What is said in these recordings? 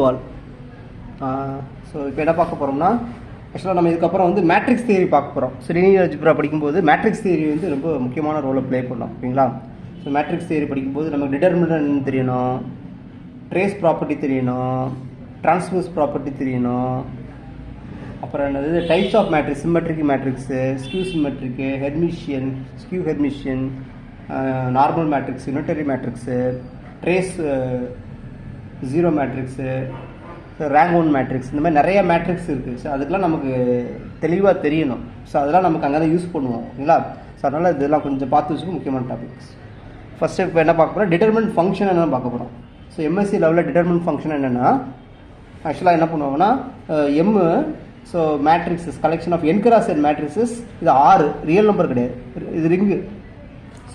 வால். So இப்போ என்ன பார்க்க போகிறோம்னா, ஆக்சுவலாக நம்ம இதுக்கப்புறம் வந்து மேட்ரிக்ஸ் தியரி பார்க்க போகிறோம். ஸோ லீனியர் அல்ஜிப்ரா படிக்கும்போது மேட்ரிக்ஸ் தியரி வந்து ரொம்ப முக்கியமான ரோலை ப்ளே பண்ணோம். ஓகேங்களா? ஸோ மேட்ரிக்ஸ் தியரி படிக்கும்போது நமக்கு டிட்டர்மினன்ட் தெரியணும், ட்ரேஸ் ப்ராப்பர்ட்டி தெரியணும், டிரான்ஸ்போஸ் ப்ராப்பர்ட்டி தெரியணும், அப்புறம் என்னது types of matrix, symmetric matrix, skew symmetric, Hermitian, skew Hermitian, normal matrix, unitary matrix, trace zero matrix, rank one matrix, இந்த மாதிரி நிறைய மேட்ரிக்ஸ் இருக்குது. ஸோ அதுக்கெலாம் நமக்கு தெளிவாக தெரியணும். ஸோ அதெல்லாம் நமக்கு அங்கே தான் யூஸ் பண்ணுவோம். ஓகேங்களா? ஸோ அதனால் இதெல்லாம் கொஞ்சம் பார்த்து வச்சுக்க முக்கியமான டாபிக்ஸ். ஃபஸ்ட்டு இப்போ என்ன பார்க்க போகிறோம், டிட்டர்மினன்ட் ஃபங்க்ஷன் என்னென்னு பார்க்க போகிறோம். ஸோ எம்எஸ்சி லெவலில் டிட்டர்மினன்ட் ஃபங்க்ஷன் என்னென்னா, ஆக்சுவலாக என்ன பண்ணுவாங்கன்னா M, so matrices collection of n cross n matrices, இது 6 ரியல் நம்பர் கிடையாது, இது ring.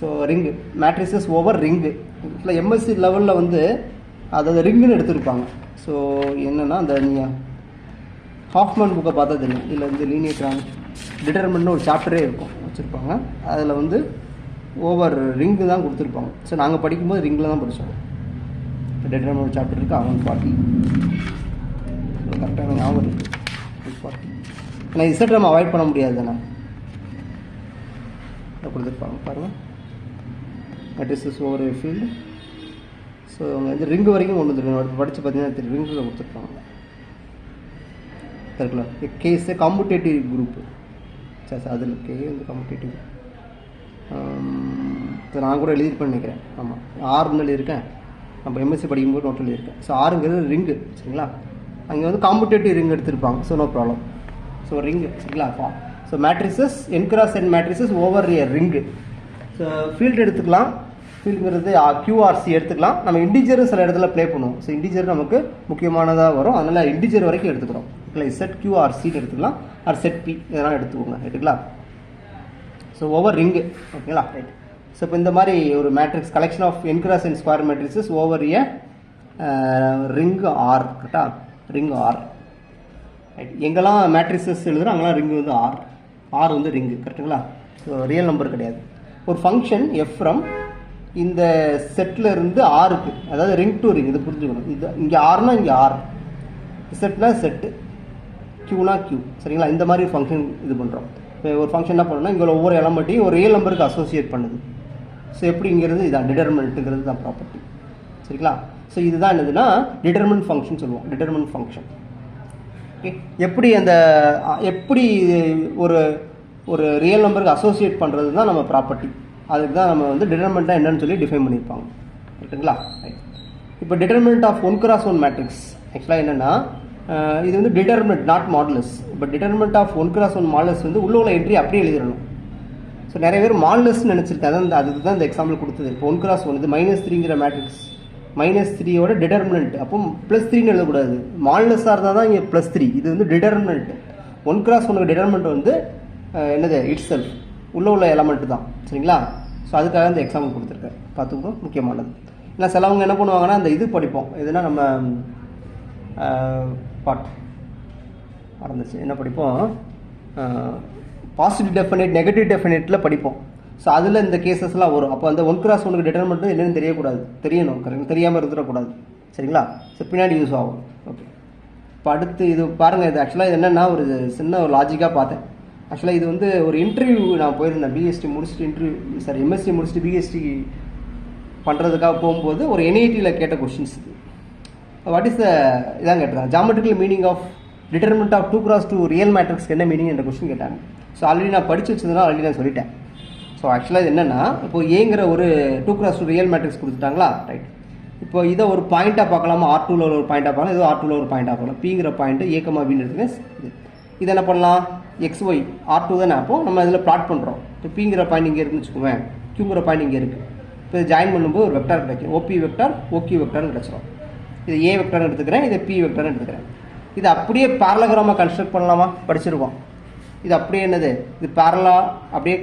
So ring matrices over ring. இல்லை எம்எஸ்சி லெவலில் வந்து அதாவது ரிங்குன்னு எடுத்துருப்பாங்க. ஸோ என்னென்னா அந்த நீங்கள் ஹாஃப்மேன் புக்கை பார்த்தா தெரியும், இல்லை வந்து லீனியர் டிட்டர்மினன்ட்னு ஒரு சாப்டரே இருக்கும் வச்சுருப்பாங்க. அதில் வந்து ஓவர் ரிங்கு தான் கொடுத்துருப்பாங்க. ஸோ நாங்கள் படிக்கும்போது ரிங்கில் தான் படித்தோம். இப்போ டிட்டர்மினன்ட் ஒரு சாப்டர் இருக்குது, 140 கரெக்டாக ஞாபகம் இருக்குது. 240 ஆனால் இசட் நம்ம அவாய்ட் பண்ண முடியாது தானே, கொடுத்துருப்பாங்க பாருங்கள். மேட்ரிக்ஸஸ் ஓவர் ஏ ஃபீல்டு. ஸோ அவங்க வந்து ரிங்கு வரைக்கும் கொண்டு வந்துருக்காங்க. படித்து பார்த்தீங்கன்னா தெரியும், ரிங்கில் கொடுத்துருப்பாங்க. சரிங்களா? Case competitive group. சரி, அதில் கே வந்து காம்படேட்டிவ். நான் கூட எழுதியிருப்பேன் நினைக்கிறேன். ஆமாம், 6 எழுதியிருக்கேன். நம்ம எம்எஸ்சி படிக்கும்போது நோட் எழுதியிருக்கேன். ஸோ 6ங்கிறது ரிங்கு. சரிங்களா? அங்கே வந்து காம்படேட்டிவ் ரிங் எடுத்திருப்பாங்க. So no problem. So ring. சரிங்களா? So matrices n cross n matrices over a ring. So field எடுத்துக்கலாம். ஃபீல்டுங்கிறது QRC எடுத்துக்கலாம். நம்ம இன்டிஜரும் சில இடத்துல ப்ளே பண்ணுவோம். ஸோ இன்டிஜர் நமக்கு முக்கியமானதாக வரும். அதனால் இன்டிஜர் வரைக்கும் எடுத்துக்கிறோம். இல்லை செட் QRCன்னு எடுத்துக்கலாம், ஆர் செட் P இதெல்லாம் எடுத்துக்கோங்க. எடுத்துக்கலாம். So over ring. ஓகேங்களா? ரைட். ஸோ இப்போ இந்த மாதிரி ஒரு matrix collection of n cross n square matrices over a ring R. கரெக்டா? Ring R. ரைட். எங்கெல்லாம் மேட்ரிக்ஸஸ் எழுதுகிறோம் அங்கெல்லாம் ரிங்கு வந்து ஆர். ஆர் வந்து ரிங்கு. கரெக்டுங்களா? ஸோ ரியல் நம்பர் கிடையாது. ஒரு ஃபங்க்ஷன் எஃப் ஃப்ரம் இந்த செட்டில் இருந்து ஆருக்கு, அதாவது ரிங் டு ரிங், இது புரிஞ்சுக்கணும். இது இங்கே ஆர்னா இங்கே ஆர், செட்னா செட்டு, கியூனா கியூ. சரிங்களா? இந்த மாதிரி ஃபங்க்ஷன் இது பண்ணுறோம். இப்போ ஒரு ஃபங்க்ஷன் என்ன பண்ணணும்னா இங்கே ஒவ்வொரு எலமெண்ட்டையும் ஒரு ரியல் நம்பருக்கு அசோசியேட் பண்ணுது. ஸோ எப்படிங்கிறது இதான் டிட்டர்மினன்ட்டுங்கிறது தான் ப்ராப்பர்ட்டி. சரிங்களா? ஸோ இதுதான் என்னதுன்னா டிட்டர்மினன்ட் ஃபங்க்ஷன் சொல்லுவோம். Determinant function. ஓகே. எப்படி ஒரு ஒரு ரியல் நம்பருக்கு அசோசியேட் பண்ணுறது தான் நம்ம ப்ராப்பர்ட்டி. அதுக்கு தான் நம்ம வந்து டிட்டர்மினன்ட்டாக என்னன்னு சொல்லி டிஃபைன் பண்ணியிருப்பாங்க. கரெக்டுங்களா? இப்போ டிட்டர்மினன்ட் ஆஃப் 1 cross 1 மேட்ரிக்ஸ் ஆக்சுவலாக என்னென்னா, இது வந்து டிட்டர்மினன்ட் நாட் மாடுலஸ். இப்போ டிட்டர்மினன்ட் ஆஃப் 1 cross 1 மாடுலஸ் வந்து உள்ள என்ட்ரி அப்படியே எழுதிடணும். ஸோ நிறைய பேர் மாடுலஸ்ன்னு நினச்சிருக்காங்க. அதான் அதுக்கு தான் இந்த எக்ஸாம்பிள் கொடுத்தது. இப்போ 1 cross 1 இது -3ங்கிற மேட்ரிக்ஸ், -3யோட டிட்டர்மினன்ட். அப்போ +3ன்னு எழுதக்கூடாது, மாடுலஸாக இருந்தால் தான் இங்கே +3. இது வந்து டிட்டர்மினன்ட். 1 cross 1 டிட்டர்மினன்ட் வந்து என்னது, இட் செல்ஃப் உள்ள எலமெண்ட் தான். சரிங்களா? ஸோ அதுக்காக இந்த எக்ஸாம்பிள் கொடுத்துருக்கேன். பார்த்துக்கோ, முக்கியமானது. இல்லை சிலவங்க என்ன பண்ணுவாங்கன்னா அந்த இது படிப்போம், எதுனா நம்ம மறந்துச்சு, என்ன படிப்போம், பாசிட்டிவ் டெஃபினைட் நெகட்டிவ் டெஃபினைட்டில் படிப்போம். ஸோ அதில் இந்த கேசஸ்லாம் வரும். அப்போ அந்த 1 cross 1 டிட்டர்மினன்ட் என்னென்னு தெரியக்கூடாது, தெரியணும். கரெக்ட்? தெரியாமல் இருந்துடக்கூடாது. சரிங்களா? ஸோ பின்னாடி யூஸ் ஆகும். ஓகே. இப்போ அடுத்து இது பாருங்கள். இது ஆக்சுவலாக இது என்னென்னா ஒரு சின்ன ஒரு லாஜிக்காக பார்த்தேன். ஆக்சுவலாக இது வந்து ஒரு இன்டர்வியூ நான் போயிருந்தேன். பிஎஸ்டி முடிச்சுட்டு எம்எஸ்சி முடிச்சுட்டு பிஎஸ்டி பண்ணுறதுக்காக போகும்போது ஒரு NITயில் கேட்ட கொஷின்ஸ் இது. வாட் இஸ் இதான் கேட்டாங்க, geometrical meaning of determinant of 2 cross 2 real மேட்ரிக்ஸ்க்கு என்ன மீனிங் என்ற கொஸ்டின் கேட்டாங்க. ஸோ ஆல்ரெடி நான் படித்து வச்சதுனால ஆல்ரெடி நான் சொல்லிட்டேன். ஸோ ஆக்சுவலாக இது என்னென்னா, இப்போ ஏங்கிற ஒரு 2 cross 2 ரியல் மேட்ரிக்ஸ் கொடுத்துட்டாங்களா? ரைட். இப்போ இதை ஒரு பாயிண்ட்டாக பார்க்கலாமா, R2ல ஒரு பாயிண்ட்டாக பார்க்கலாம், ஏதோ R2ல ஒரு பாயிண்ட்டாக பார்க்கலாம். பிங்கிற பாயிண்ட்டு ஏகமாபின்னு எடுத்துங்க. இது என்ன பண்ணலாம், XY R2 தானே. அப்போ நம்ம இதில் ப்ளாட் பண்ணுறோம். இப்போ பிங்கிற பாயிண்ட் இங்கே இருக்குன்னு வச்சுக்கோங்க, கியூங்கிற பாயிண்ட் இங்கே இருக்குது. இப்போ இது ஜாயின் பண்ணும்போது ஒரு வெக்டார் கிடைக்கும். OP வெக்டார் OQ வெக்டார்னு கிடச்சிரும். இது A வெக்டார்னு எடுத்துக்கிறேன், இதை P வெக்டார்னு எடுத்துக்கிறேன். இது அப்படியே பேரலகிராமாக கன்ஸ்ட்ரக்ட் பண்ணலாமா? படிச்சிருக்கோம். இது அப்படியே என்னது, இது பேரலா அப்படியே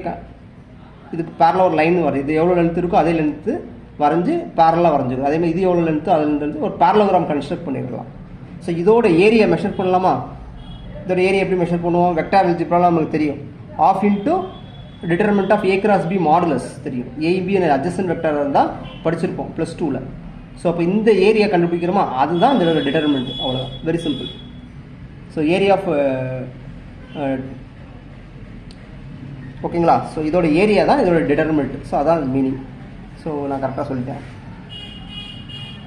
இதுக்கு பேரலா ஒரு லைன் வருது. இது எவ்வளோ லென்த் இருக்கோ அதே லென்த்து வரைஞ்சி பேரலாக வரைஞ்சிடும். அதேமாதிரி இது எவ்வளோ லென்த்து அதில் லென்த்து ஒரு பேரலகிராம் கன்ஸ்ட்ரக்ட் பண்ணிடலாம். ஸோ இதோட ஏரியா மெஷர் பண்ணலாமா? இதோட ஏரியா எப்படி மெஷர் பண்ணுவோம்? வெக்டார் அல்ஜிப்ராலாம் நமக்கு தெரியும். Of into determinant of A cross B modulus தெரியும். A B அட்ஜசன்ட் வெக்டார் இருந்தால் படிச்சிருப்போம் +2ல். ஸோ அப்போ இந்த ஏரியா கண்டுபிடிக்கிறோமா, அதுதான் இதோட டிட்டர்மெண்ட். அவ்வளோதான், very simple. So area of ஓகேங்களா. ஸோ இதோட ஏரியா தான் இதோட டிட்டர்மெண்ட். ஸோ அதான் மீனிங். ஸோ நான் கரெக்டாக சொல்லிட்டேன்.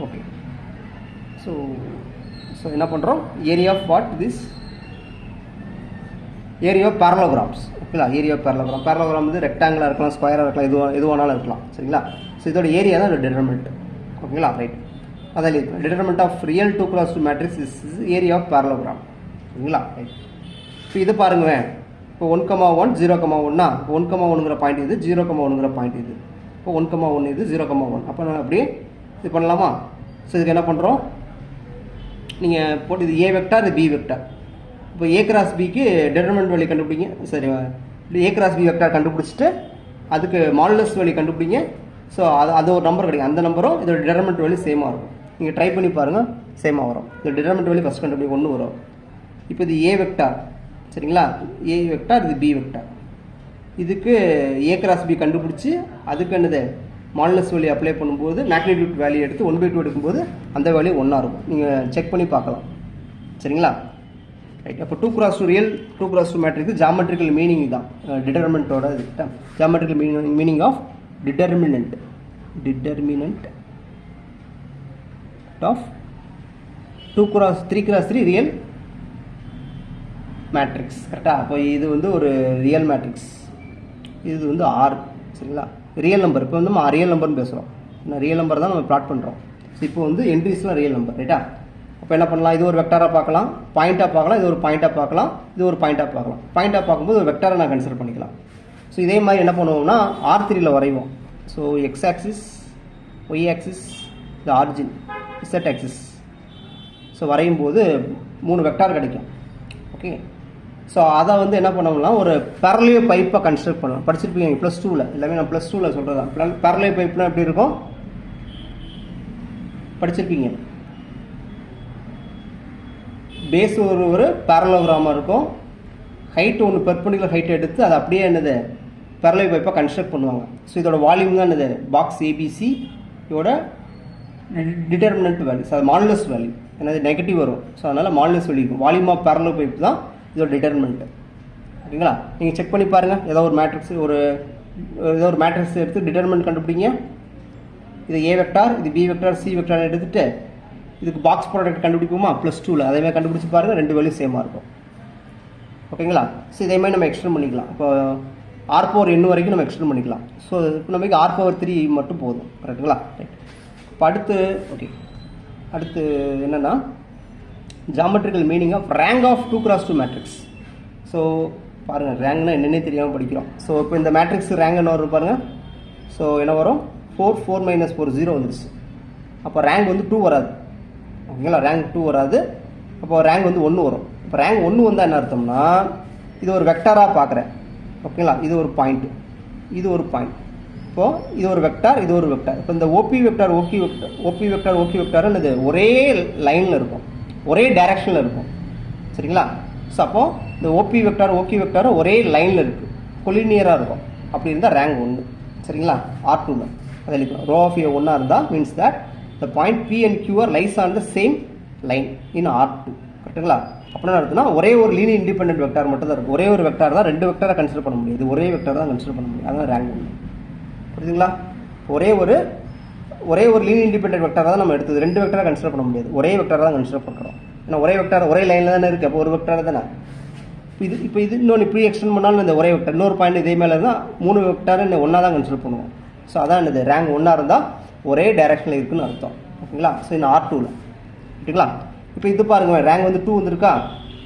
ஓகே. ஸோ ஸோ என்ன பண்ணுறோம், area of what this area of parallelograms. ஓகேங்களா. Area of parallelogram. பேரலோகிராம் வந்து ரெக்டாங்கிளாக இருக்கலாம், ஸ்கொயராக இருக்கலாம், எதுவானாலும் இருக்கலாம். சரிங்களா. ஸோ இதோட ஏரியா தான் இதோட டிட்டர்மெண்ட். ஓகேங்களா. ரைட். அதான் determinant of real 2x2 matrix is area of parallelogram. சரிங்களா. ரைட். இப்போ இது பாருங்களேன். இப்போ 1,1 0,1னா 1,1ங்கிற பாயிண்ட் இது, 0,1ங்கிற பாயிண்ட் இது. இப்போ 1,1 இது, 0,1. அப்போ நான் அப்படியே இது பண்ணலாமா. ஸோ இதுக்கு என்ன பண்ணுறோம், நீங்கள் போட்டு இது ஏ வெக்டார், இது பி வெக்டார். இப்போ ஏ கிராஸ் பிக்கு டிட்டர்மெண்ட் வேல்யூ கண்டுபிடிங்க. சரி, ஏ கிராஸ் பி வெக்டார் கண்டுபிடிச்சிட்டு அதுக்கு மாடுலஸ் வேல்யூ கண்டுபிடிங்க. ஸோ அது ஒரு நம்பர் கிடைக்கும். அந்த நம்பரும் இதோட டிட்டர்மெண்ட் வேல்யூ சேமாக இருக்கும். நீங்கள் ட்ரை பண்ணி பாருங்கள், சேமாக வரும். இந்த டிட்டர்மெண்ட் வேல்யூ ஃபஸ்ட் கண்டுபிடிங்க, 1 வரும். இப்போ இது ஏ வெக்டார். சரிங்களா. ஏ வெக்டார், இது பி வெக்டார். இதுக்கு ஏ கிராஸ் பி கண்டுபிடிச்சி அதுக்கு என்னது மாடுலஸ் வேல்யூ அப்ளை பண்ணும்போது மேக்னிடியூட் வேல்யூ எடுத்து 1/2 எடுக்கும்போது அந்த வேல்யூ 1 இருக்கும். நீங்கள் செக் பண்ணி பார்க்கலாம். சரிங்களா. ரைட். அப்போ 2x2 real 2x2 matrix geometrical meaning தான் டிட்டர்மெண்ட்டோட இது. Geometrical meaning of determinant of 3x3 real matrix. கரெக்டாக. அப்போ இது வந்து ஒரு ரியல் மேட்ரிக்ஸ், இது வந்து ஆர். சரிங்களா. Real number. இப்போ வந்து நம்ம ரியல் நம்பர்னு பேசுகிறோம். ரியல் நம்பர் தான் நம்ம ப்ளாட் பண்ணுறோம். ஸோ இப்போ வந்து என்ட்ரிஸ்லாம் ரியல் நம்பர். ரைட்டா. அப்போ என்ன பண்ணலாம், இது ஒரு வெக்டாராக பார்க்கலாம், பாயிண்ட்டாக பார்க்கலாம், இது ஒரு பாயிண்ட்டாக பார்க்கலாம், இது ஒரு பாயிண்ட்டாக பார்க்கலாம். பாயிண்ட்டாக பார்க்கும்போது ஒரு வெக்டாரை நான் கன்சிடர் பண்ணிக்கலாம். ஸோ இதே மாதிரி என்ன பண்ணுவோம்னா R3ல் வரைவோம். So x axis, y axis, இது ஆரிஜின், இசட் ஆக்சிஸ். ஸோ வரையும் போது 3 வெக்டார் கிடைக்கும். ஓகே. ஸோ அதை வந்து என்ன பண்ணோம்னா ஒரு பேரலியோ பைப்பை கன்ஸ்ட்ரக்ட் பண்ணுவோம். படிச்சிருப்பீங்க +2ல். எல்லாமே நான் +2ல் சொல்கிறதா. பேரலியோ பைப்னா எப்படி இருக்கும் படிச்சிருப்பீங்க. பேஸ் ஒரு பேரலோகிராமாக இருக்கும். ஹைட் ஒன்று பெர்பெண்டிகுலர் ஹைட் எடுத்து அதை அப்படியே என்னது பேரலியோ பைப்பை கன்ஸ்ட்ரக்ட் பண்ணுவாங்க. ஸோ இதோட வால்யூம் தான் என்னது பாக்ஸ் ஏபிசி. இதோட டிட்டர்மினன்ட் வேல்யூ, அது மாடுலஸ் வேல்யூ, என்னது நெகட்டிவ் வரும். ஸோ அதனால் மாடுலஸ் வேல்யூ இருக்கும். வால்யூம் ஆஃப் பேரலியோ பைப் தான் இதோட டிட்டர்மினன்ட். ஓகேங்களா. நீங்கள் செக் பண்ணி பாருங்கள். ஏதோ ஒரு மேட்ரிக்ஸ் எடுத்து டிட்டர்மினன்ட் கண்டுபிடிங்க. இது ஏ வெக்டார், இது பி வெக்டார், சி வெக்டார் எடுத்துகிட்டு இதுக்கு பாக்ஸ் ப்ராடக்ட் கண்டுபிடிப்போமா +2ல். அதேமாதிரி கண்டுபிடிச்சி பாருங்கள், 2 வேல்யூ சேமாக இருக்கும். ஓகேங்களா. ஸோ இதேமாதிரி நம்ம எக்ஸ்டெண்ட் பண்ணிக்கலாம். இப்போ R⁴n வரைக்கும் நம்ம எக்ஸ்டெண்ட் பண்ணிக்கலாம். ஸோ இப்போ நமக்கு R⁴3 மட்டும் போதும். கரெக்டுங்களா. ரைட். இப்போ அடுத்து என்னென்னா geometrical meaning of rank of 2x2 matrix. So பாருங்கள், ரேங்க்னா என்னென்னே தெரியாமல் படிக்கிறோம். ஸோ இப்போ இந்த மேட்ரிக்ஸ் ரேங்க் என்ன வரும் பாருங்கள். ஸோ என்ன வரும், 4 4 - 4 0 வந்துருச்சு. அப்போ ரேங்க் வந்து 2 வராது. ஓகேங்களா. ரேங்க் 2 வராது. அப்போ ரேங்க் வந்து 1 வரும். இப்போ ரேங்க் 1 வந்தால் என்ன அர்த்தம்னா இது ஒரு வெக்டாராக பார்க்குறேன். ஓகேங்களா. இது ஒரு பாயிண்ட், இது ஒரு பாயிண்ட். இப்போது இது ஒரு வெக்டார், இது ஒரு வெக்டார். இப்போ இந்த ஓபி வெக்டார் என்னது ஒரே லைனில் இருக்கும், ஒரே டைரக்ஷனில் இருக்கும். சரிங்களா. ஸோ அப்போது இந்த ஓபி வெக்டார் ஒரே லைனில் இருக்குது, கொலினியராக இருக்கும். அப்படி இருந்தால் ரேங்க் 1. சரிங்களா. R2ல் அதை எழுதிக்கலாம். ரோ ஆஃப் A 1 இருந்தால் means that the point P and Q are lies on the same line in R2. கரெக்டுங்களா. அப்படின்னா இருக்குன்னா ஒரே ஒரு லீனியர் இண்டிபெண்டன்ட் வெக்டார் மட்டும் தான் இருக்கும். ஒரே ஒரு வெக்டார் தான், 2 வெக்டாரை கன்சிடர் பண்ண முடியாது. ஒரே வெக்டார் தான் கன்சிடர் பண்ண முடியும். அதான் ரேங்க் 1. புரியுதுங்களா. ஒரே ஒரு லீனியர் இண்டிபெண்டன்ட் வெக்டார் தான் நம்ம எடுத்தது. 2 வெக்டாரை கன்சிடர் பண்ண முடியாது. ஒரே வெக்டார் தான் கன்சிடர் பண்ணுறோம். ஏன்னா ஒரே வெக்டார் ஒரே லைனில் தானே இருக்குது. அப்போ ஒரு வெக்டார் தானே. இப்போ இது இன்னொன்று இப்படி எக்ஸ்டெண்ட் பண்ணாலும் இந்த ஒரே வெக்டார் இன்னொரு பாயிண்ட் இதே மேலே இருந்தால் 3 வெக்டார் இந்த ஒன்றா தான் கன்சிடர் பண்ணுவோம். ஸோ அதான் என்னது ரேங்க் 1 இருந்தால் ஒரே டைரக்ஷனில் இருக்குன்னு அர்த்தம். ஓகேங்களா. ஸோ இந்த R2ல். ஓகேங்களா. இப்போ இது பாருங்கள், ரேங்க் வந்து 2 வந்திருக்கா,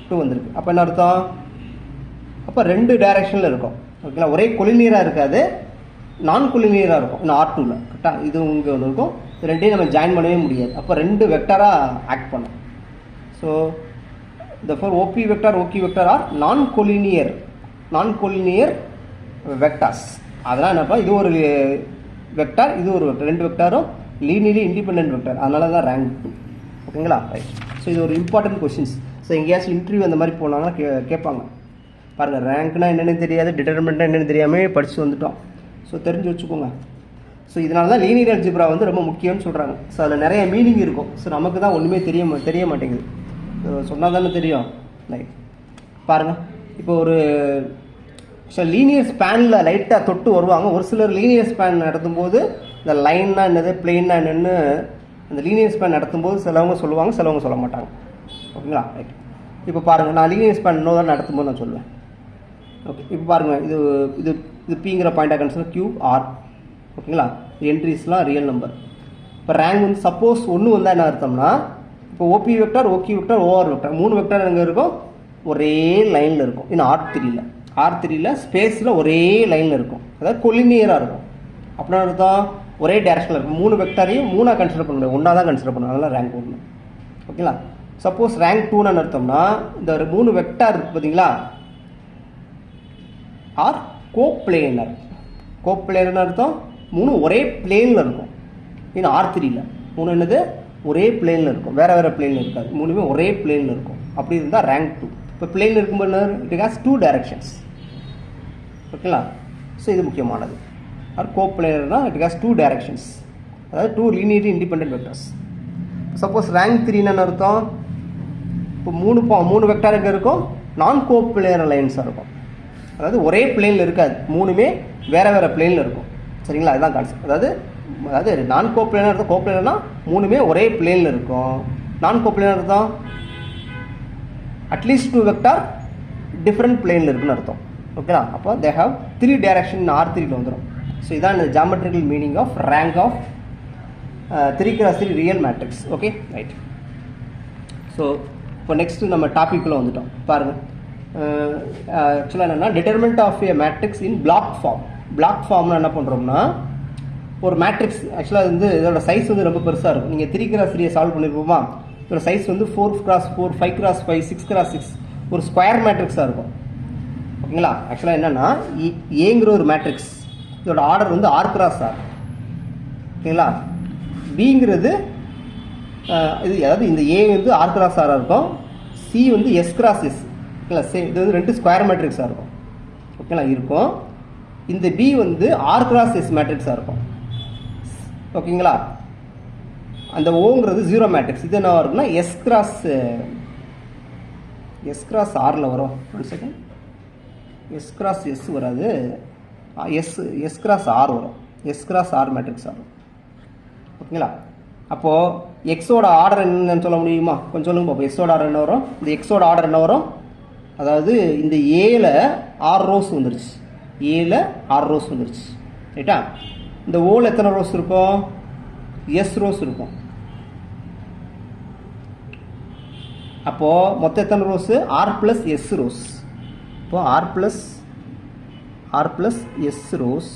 2 வந்திருக்கு. அப்போ என்ன அர்த்தம், அப்போ 2 டைரக்ஷனில் இருக்கும். ஓகேங்களா. ஒரே கொலினியராக இருக்காது, நான் கொலினியராக இருக்கும் இந்த R2ல். கரெக்டாக. இது இங்கே ஒன்று இருக்கும். இது ரெண்டையும் நம்ம ஜாயின் பண்ணவே முடியாது. அப்போ 2 வெக்டாராக ஆக்ட் பண்ணும். So therefore OP vector are non collinear vectors. அதெல்லாம் என்னப்பா, இது ஒரு வெக்டார், இது ஒரு வெக்டார், 2 வெக்டாரும் லீனியர்லி இண்டிபெண்டன்ட் வெக்டார். அதனால தான் ரேங்க் 2. ஓகேங்களா. ரைட். ஸோ இது ஒரு இம்பார்ட்டன்ட் கொஸ்டின்ஸ். ஸோ எங்கேயாச்சும் இன்டர்வியூ அந்த மாதிரி போனாங்கன்னா கேட்பாங்க. பாருங்கள், ரேங்க்னா என்னென்னு தெரியாது, டிட்டர்மெண்ட்னா என்னென்னு தெரியாமல் படித்து வந்துட்டோம். ஸோ தெரிஞ்சு வச்சுக்கோங்க. ஸோ இதனால தான் லீனியர் அல்ஜிப்ரா வந்து ரொம்ப முக்கியம்னு சொல்கிறாங்க. ஸோ அதில் நிறைய மீனிங் இருக்கும். ஸோ நமக்கு தான் ஒன்றுமே தெரிய மாட்டேங்குது. சொன்னால் தானே தெரியும். ரைட், பாருங்கள். இப்போ ஒரு லீனியர் ஸ்பேனில் லைட்டாக தொட்டு வருவாங்க. ஒரு சிலர் லீனியர் ஸ்பேன் நடத்தும்போது இந்த லைன்னா என்னது, பிளெயின்னா என்னென்னு அந்த லீனியர் ஸ்பேன் நடத்தும்போது சிலவங்க சொல்லுவாங்க, சிலவங்க சொல்ல மாட்டாங்க. ஓகேங்களா? ரைட். இப்போ பாருங்கள், நான் லீனியர் ஸ்பேன் இன்னொரு நடத்தும்போது நான் சொல்லுவேன். ஓகே, இப்போ பாருங்கள், இது இது இது பிங்கிற பாயிண்டாக கன்சிடர் கியூ ஆர். ஓகேங்களா? என்ட்ரிஸ்லாம் ரியல் நம்பர். இப்போ ரேங்க் வந்து சப்போஸ் ஒன்று வந்தால் என்ன அர்த்தம்னா, இப்போ OP vector, OQ vector, OR vector 3 vector எங்கே இருக்கும், ஒரே லைனில் இருக்கும். இன்னும் R3ல ஸ்பேஸில் ஒரே லைனில் இருக்கும். அதாவது கொலினியராக இருக்கும். அப்படின்னா அர்த்தம் ஒரே டேரக்ஷனில் இருக்கும். 3 வெக்டாரையும் 3ஆக கன்சிடர் பண்ண முடியாது, 1ஆக தான் கன்சிடர் பண்ணணும். அதனால் ரேங்க் 1. ஓகேங்களா? சப்போஸ் ரேங்க் 2ன்னு அர்த்தம்னா இந்த 3 வெக்டார் இருக்குது பார்த்தீங்களா, ஆர் கோப்ளேனர். கோப்ளேனர்னு அர்த்தம் 3 ஒரே பிளேனில் இருக்கும். இன்னும் R3ல 3 என்னது, ஒரே பிளேனில் இருக்கும், வேறு வேறு பிளேனில் இருக்காது. 3மே ஒரே பிளேனில் இருக்கும். அப்படி இருந்தால் ரேங்க் 2. இப்போ பிளேனில் இருக்கும்போது இட் ஹாஸ் 2 டைரக்ஷன்ஸ். ஓகேங்களா? ஸோ இது முக்கியமானது. ஆர் கோப்ளேனர்னா இட் ஹாஸ் 2 டைரக்ஷன்ஸ், அதாவது 2 linearly independent vectors. Suppose rank 3ன்னு அர்த்தம், இப்போ 3 வெக்டார் எங்கே இருக்கும், நான் கோப்ளேனர் லைன்ஸாக இருக்கும். அதாவது ஒரே பிளேனில் இருக்காது, 3மே வேறு வேறு பிளேனில் இருக்கும். சரிங்களா? அதுதான் கான்செப்ட். அதாவது நான் கோப்ளேனர் அர்த்தம், கோப்ளேனர்னா 3மே ஒரே பிளேனில் இருக்கும். நான் கோப்ளேனர் அர்த்தம் அட்லீஸ்ட் 2 வெக்டார் டிஃப்ரெண்ட் பிளேனில் இருக்குன்னு அர்த்தம். ஓகேங்களா? அப்போ தே ஹாவ் 3 டைரக்ஷன் R3ல வந்துடும். ஸோ இதான் இந்த geometrical meaning of rank of 3x3 real matrix. Okay, right. So இப்போ நெக்ஸ்ட்டு நம்ம டாப்பிக்குள்ளே வந்துட்டோம். பாருங்கள், ஆக்சுவலாக என்னென்னா determinant of a matrix in block form. Block ஃபார்ம்னா என்ன பண்ணுறோம்னா, ஒரு மேட்ரிக்ஸ் ஆக்சுவலாக வந்து இதோட சைஸ் வந்து ரொம்ப பெருசாக இருக்கும். நீங்கள் 3x3 சால்வ் பண்ணியிருப்போமா, இதோட சைஸ் வந்து 4x4, 5x5, 6x6 ஒரு ஸ்கொயர் மேட்ரிக்ஸாக இருக்கும். ஓகேங்களா? ஆக்சுவலாக என்னென்னா ஏங்கிற ஒரு மேட்ரிக்ஸ், இதோட ஆர்டர் வந்து R×R. ஓகேங்களா? பிங்கிறது இது, அதாவது இந்த ஏ வந்து R×R இருக்கும், சி வந்து S×S. ஓகேங்களா? இது வந்து 2 ஸ்கொயர் மேட்ரிக்ஸாக இருக்கும். ஓகேங்களா? இருக்கும். இந்த பி வந்து R×S மேட்ரிக்ஸாக இருக்கும். ஓகேங்களா? அந்த ஓங்கிறது 0 மேட்ரிக்ஸ். இது என்ன இருக்குன்னா S×R வரும். 1 செகண்ட், S×S வராது, S×R வரும். S×R மேட்ரிக்ஸ் ஆகும். ஓகேங்களா? அப்போது எக்ஸோட ஆர்டர் என்னன்னு சொல்ல முடியுமா? கொஞ்சம் சொல்லுங்க பார்ப்போம். எக்ஸோட ஆர்டர் என்ன வரும்? இந்த எக்ஸோட ஆர்டர் என்ன வரும்? அதாவது இந்த ஏல 6 ரோஸ் வந்துருச்சு, ஏல 6 ரோஸ் வந்துருச்சு. ரைட்டா? இந்த ஓல எத்தனை ரோஸ் இருக்கும்? S ரோஸ் இருக்கும். அப்போது மொத்தம் எத்தனை ரோஸு? R+S rose. இப்போ R+S ரோஸ்.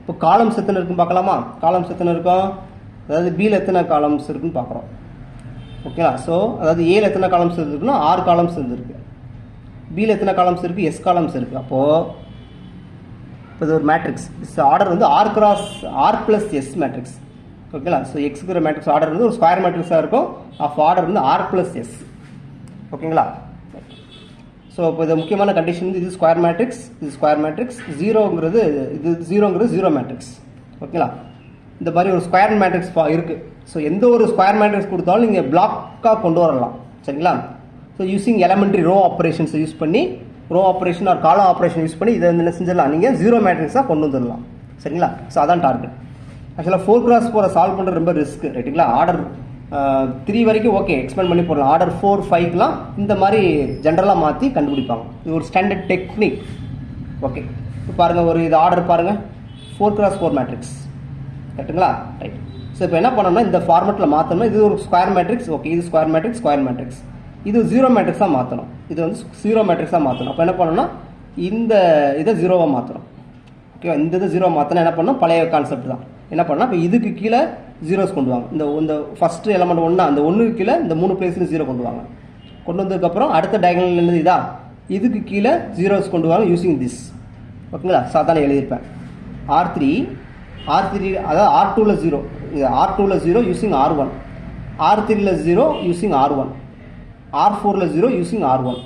இப்போ காலம்ஸ் எத்தனை இருக்குன்னு பார்க்கலாமா? காலம்ஸ் எத்தனை இருக்கும்? அதாவது பியில் எத்தனை காலம்ஸ் இருக்குன்னு பார்க்குறோம். ஓகேங்களா? ஸோ அதாவது ஏல எத்தனை காலம்ஸ் இருக்குன்னா 6 காலம்ஸ் இருந்துருக்கு. பியில் எத்தனை காலம்ஸ் இருக்குது? S காலம்ஸ் இருக்குது. அப்போது இப்போ இது ஒரு மேட்ரிக்ஸ். ஆர்டர் வந்து R+S மேட்ரிக்ஸ். ஓகேங்களா? ஸோ எக்ஸுங்கிற மேட்ரிக்ஸ் ஆர்டர் வந்து ஒரு ஸ்கொயர் மேட்ரிக்ஸாக இருக்கும். ஆர்டர் வந்து R+S. ஓகேங்களா? ஸோ இப்போ இது முக்கியமான கண்டிஷன் வந்து இது ஸ்கொயர் மேட்ரிக்ஸ், இது ஸ்கொயர் மேட்ரிக்ஸ். ஜீரோங்கிறது 0 மேட்ரிக்ஸ். ஓகேங்களா? இந்த மாதிரி ஒரு ஸ்கொயர் மேட்ரிக்ஸ் இருக்குது. ஸோ எந்த ஒரு ஸ்கொயர் மேட்ரிக்ஸ் கொடுத்தாலும் நீங்கள் பிளாக்காக கொண்டு வரலாம். சரிங்களா? ஸோ யூஸிங் எலமெண்ட்ரி ரோ ஆப்ரேஷன்ஸை யூஸ் பண்ணி, row operation or column operation use பண்ணி இதை என்ன செஞ்சிடலாம், நீங்கள் 0 மேட்ரிக்ஸாக கொண்டு வந்துடலாம். சரிங்களா? ஸோ அதான் டார்கெட். ஆக்சுவலாக 4x4 சால்வ் பண்ணுறது ரொம்ப ரிஸ்க். ரைட்டுங்களா? ஆர்டர் 3 வரைக்கும் ஓகே எக்ஸ்பெண்ட் பண்ணி போடலாம். ஆர்டர் 4, 5லாம் இந்த மாதிரி ஜென்ரலாக மாற்றி கண்டுபிடிப்பாங்க. இது ஒரு ஸ்டாண்டர்ட் டெக்னிக். ஓகே, இப்போ பாருங்கள், ஒரு இது ஆர்டர் பாருங்கள், 4x4 மேட்ரிக்ஸ். கரெக்டுங்களா? ரைட். ஸோ இப்போ என்ன பண்ணோம்னா இந்த ஃபார்மெட்டில் மாற்றணும்னா இது ஒரு ஸ்கொயர் மேட்ரிக்ஸ். ஓகே, இது ஸ்கொயர் மேட்ரிக்ஸ். இது 0 மேட்ரிக்ஸாக மாற்றணும். இது வந்து 0 மேட்ரிக்ஸாக மாற்றணும். அப்போ என்ன பண்ணணும்னா இந்த இதை 0வாக மாற்றணும். ஓகேவா? இந்த இதை 0 மாற்றினா என்ன பண்ணணும், பழைய கான்செப்ட் தான். என்ன பண்ணால் இப்போ இதுக்கு கீழே ஜீரோஸ் கொண்டு வாங்க. இந்த ஃபஸ்ட்டு எலமெண்ட் 1, அந்த 1க்கு கீழே இந்த 3 பிளேஸ்லையும் 0 கொண்டு வாங்க. கொண்டு வந்ததுக்கப்புறம் அடுத்த டயகனல் என்னது இதா, இதுக்கு கீழே ஜீரோஸ் கொண்டு வாங்க யூஸிங் திஸ். ஓகேங்களா? சாதாரண எழுதியிருப்பேன். R3 அதாவது R2ல 0, இது R2ல 0 using R1, R3ல 0 using R1, R4ல 0 using R1.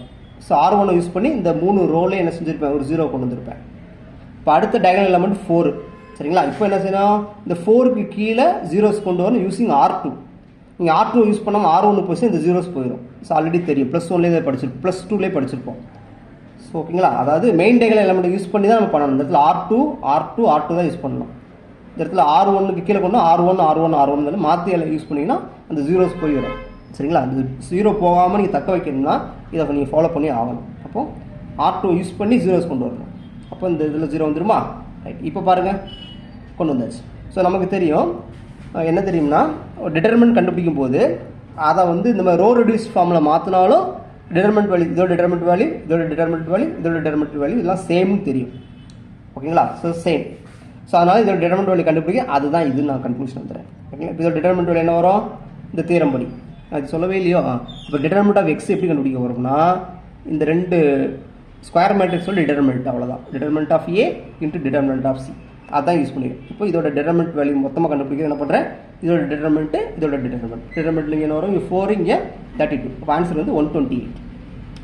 So R1 use பண்ணி இந்த 3 ரோலே என்ன செஞ்சுருப்பேன், ஒரு 0 கொண்டு வந்திருப்பேன். இப்போ அடுத்த டயகனல் எலமெண்ட் 4, சரிங்களா? இப்போ என்ன செய்யணும், இந்த 4க்கு கீழே ஜீரோஸ் கொண்டு வரணும் யூஸிங் R2. நீங்கள் R2 யூஸ் பண்ணாமல் R1 போச்சு இந்த ஜீரோஸ் போயிடும். ஸோ ஆல்ரெடி தெரியும், +1லேயே படிச்சிருப்போம், +2லேயே படிச்சிருப்போம். ஸோ ஓகேங்களா? அதாவது மெயின் டயகனல் எலிமெண்ட் யூஸ் பண்ணி தான் நம்ம பண்ணணும். இந்த இடத்துல R2 தான் யூஸ் பண்ணணும். இந்த இடத்துல R1க்கு கீழே கொண்டு R1 மாற்றி யூஸ் பண்ணிங்கன்னா அந்த ஜீரோஸ் போயிடும். சரிங்களா? அந்த ஜீரோ போகாமல் நீங்கள் தக்க வைக்கணும்னா இதை நீங்கள் ஃபாலோ பண்ணி ஆகணும். அப்போது R2 யூஸ் பண்ணி ஜீரோஸ் கொண்டு வரணும். அப்போ இந்த இதில் ஜீரோ வந்துருமா? ரைட். இப்போ பாருங்கள், கொண்டு வந்தாச்சு. ஸோ நமக்கு தெரியும் என்ன தெரியும்னா, டிட்டர்மெண்ட் கண்டுபிடிக்கும் போது அதை வந்து இந்த மாதிரி ரோ ரெடியூஸ் ஃபார்மில் மாற்றினாலும் டிட்டர்மெண்ட் வேல்யூ, இதோட டிட்டர்மெண்ட் வேல்யூ, இதோட டிட்டர்மெண்ட் வேல்யூ, இதோட டிட்டர்மெண்ட் வேல்யூ இதெல்லாம் சேம்னு தெரியும். ஓகேங்களா? So same. ஸோ அதனால் இதோட டிட்டர்மெண்ட் வேல்யூ கண்டுபிடிக்க அதுதான் இது நான் கன்க்ளூஷன் வந்துடுறேன். ஓகேங்களா? இப்போ இதோட டிட்டர்மெண்ட் வேல்யூ என்ன வரும்? இந்த தியரம் படி அது சொல்லவே இல்லையோ. இப்போ டிட்டர்மெண்ட் ஆஃப் எக்ஸ் எப்படி கண்டுபிடிக்க வரும்னா, இந்த ரெண்டு ஸ்கொயர் மேட்ரிக்ஸோட டிட்டர்மெண்ட், அவ்வளோதான். Determinant of A into determinant of C, அதான் யூஸ் பண்ணிடுறேன். இப்போ இதோட டிட்டர்மெண்ட் வேல்யூ மொத்தமாக கண்டுபிடிக்க என்ன பண்ணுறேன், இதோட டிட்டர்மெண்ட்டு, இதோட டிட்டர்மெண்ட் இங்கே என்ன வரும், இங்கே 4, இங்கே 32. இப்போ ஆன்சர் வந்து 128.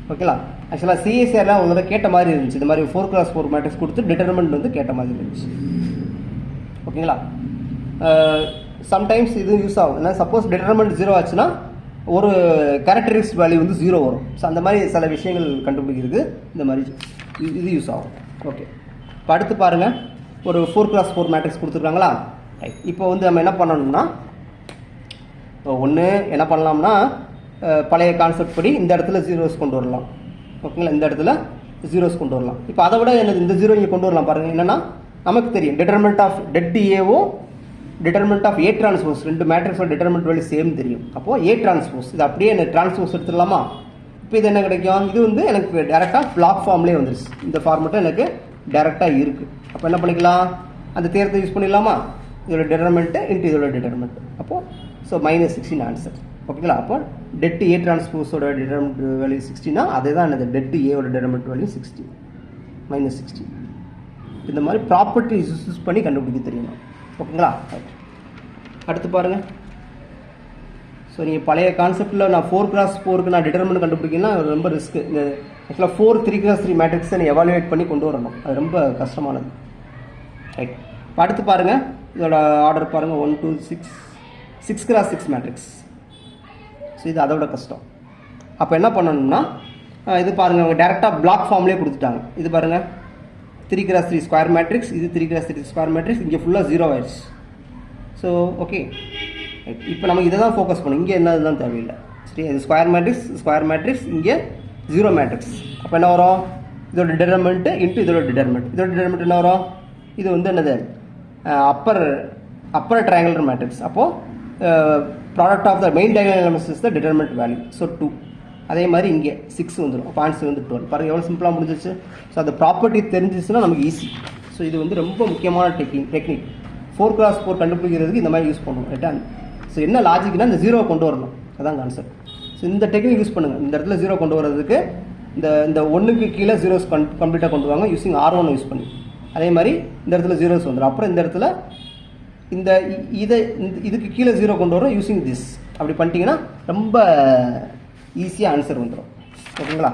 ஓகேங்களா? ஆக்சுவலாக சிஎஸ்ஆரில் உங்களோட கேட்ட மாதிரி இருந்துச்சு, இந்த மாதிரி 4x4 மேட்ரிக்ஸ் கொடுத்து டிட்டர்மெண்ட் வந்து கேட்ட மாதிரி இருந்துச்சு. ஓகேங்களா? சம்டைம்ஸ் இது யூஸ் ஆகும். ஏன்னா சப்போஸ் டிட்டர்மெண்ட் 0 ஆச்சுன்னா ஒரு கேரக்டரிஸ்டிக் வேல்யூ வந்து 0 வரும். ஸோ அந்த மாதிரி சில விஷயங்கள் கண்டுபிடிக்கிறதுக்கு இந்த மாதிரி இது யூஸ் ஆகும். ஓகே, இப்போ அடுத்து பாருங்கள், ஒரு 4x4 மேட்ரிக்ஸ் கொடுத்துருக்காங்களா? ரைட். இப்போ வந்து நம்ம என்ன பண்ணணும்னா, ஒன்று என்ன பண்ணலாம்னா, பழைய கான்செப்ட் படி இந்த இடத்துல ஜீரோஸ் கொண்டு வரலாம். ஓகேங்களா? இந்த இடத்துல ஜீரோஸ் கொண்டு வரலாம். இப்போ அதை விட என்னது, இந்த ஜீரோ இங்கே கொண்டு வரலாம். பாருங்கள், என்னென்னா நமக்கு தெரியும் டிட்டர்மெண்ட் ஆஃப் டெட் ஏவோ டிட்டர்மெண்ட் ஆஃப் ஏ டிரான்ஸ்போஸ், ரெண்டு மேட்ரிக்ஸோட டிட்டர்மெண்ட் வேல்யூ சேம் தெரியும். அப்போது ஏ டிரான்ஸ்போஸ், இது அப்படியே எனக்கு டிரான்ஸ்போஸ் எடுத்துடலாமா? இப்போ இது என்ன கிடைக்கும், இது வந்து எனக்கு டேரெக்டாக பிளாக் ஃபார்ம்லேயே வந்துருச்சு. இந்த ஃபார்மெட்டும் எனக்கு டேரெக்டாக இருக்குது. அப்போ என்ன பண்ணிக்கலாம், அந்த தேர்த்தை யூஸ் பண்ணிடலாமா? இதோட டிட்டர்மெண்ட்டு இன்ட்டு இதோட டிட்டர்மெண்ட். அப்போது ஸோ -16 ஆன்சர். ஓகேங்களா? அப்போ டெட் ஏ டிரான்ஸ்போஸோட டிட்டர்மெண்ட் வேல்யூ 16னா அதே தான் என்னது, டெட் ஏவோட டிட்டர்மெண்ட் வேல்யூ 16 -16. இந்த மாதிரி ப்ராப்பர்ட்டிஸ் யூஸ் பண்ணி கண்டுபிடிக்க தெரியணும். ஓகேங்களா? அடுத்து பாருங்கள். ஸோ நீங்கள் பழைய கான்செப்டில் நான் 4x4க்கு நான் டிட்டர்மெண்ட் கண்டுபிடிக்கணும்னா ரொம்ப ரிஸ்க்கு. இந்த ஆக்சுவலாக 4 3x3 மேட்ரிக்ஸை நீ எவாலுவேட் பண்ணி கொண்டு வரணும், அது ரொம்ப கஷ்டமானது. ரைட். இப்போ அடுத்து பாருங்கள், இதோட ஆர்டர் பாருங்கள், 1 2 6x6 மேட்ரிக்ஸ். ஸோ இது அதோட கஷ்டம். அப்போ என்ன பண்ணணும்னா, இது பாருங்கள், அவங்க டேரெக்டாக பிளாக் ஃபார்ம்லேயே கொடுத்துட்டாங்க. இது பாருங்கள், 3x3 ஸ்கொயர் மேட்ரிக்ஸ், இது 3x3 ஸ்கொயர் மேட்ரிக்ஸ், இங்கே ஃபுல்லாக 0 ஆயிடுச்சு. ஸோ ஓகே, இப்போ நமக்கு இதை தான் ஃபோக்கஸ் பண்ணும், இங்கே என்ன இதுதான் தேவையில்லை. சரி, இது ஸ்கொயர் மேட்ரிக்ஸ், இங்கே 0 மேட்ரிக்ஸ். அப்போ என்ன வரும், இதோட டிட்டர்மெண்ட்டு இன்ட்டு இதோட டிட்டர்மெண்ட் என்ன வரும், இது வந்து என்னது, அப்பர் ட்ரையாங்குலர் மேட்ரிக்ஸ். அப்போது product of the main diagonal elements is the determinant value. So 2. அதே மாதிரி இங்கே 6 வந்துடும். அப்போ ஆன்சர் வந்து 12. பாருங்கள் எவ்வளோ சிம்பிளாக முடிஞ்சிச்சு. ஸோ அந்த ப்ராப்பர்ட்டி தெரிஞ்சிச்சுன்னா நமக்கு ஈஸி. ஸோ இது வந்து ரொம்ப முக்கியமான டெக்னிக். 4x4 கண்டுபிடிக்கிறதுக்கு இந்த மாதிரி யூஸ் பண்ணுவோம். ரைட்டா? ஸோ என்ன லாஜிக்னா, இந்த 0 கொண்டு வரணும், அதான் கான்செப்ட். ஸோ இந்த டெக்னிக் யூஸ் பண்ணுங்கள். இந்த இடத்துல 0 கொண்டு வரதுக்கு இந்த 1க்கு கீழே ஜீரோஸ் கம்ப்ளீட்டாக கொண்டு வாங்க யூஸிங் R1 யூஸ் பண்ணி. அதே மாதிரி இந்த இடத்துல ஜீரோஸ் வந்துடும். அப்புறம் இந்த இடத்துல இதுக்கு கீழே 0 கொண்டு வரோம் யூஸிங் திஸ். அப்படி பண்ணிட்டீங்கன்னா ரொம்ப ஈஸியாக ஆன்சர் வந்துடும். ஓகேங்களா?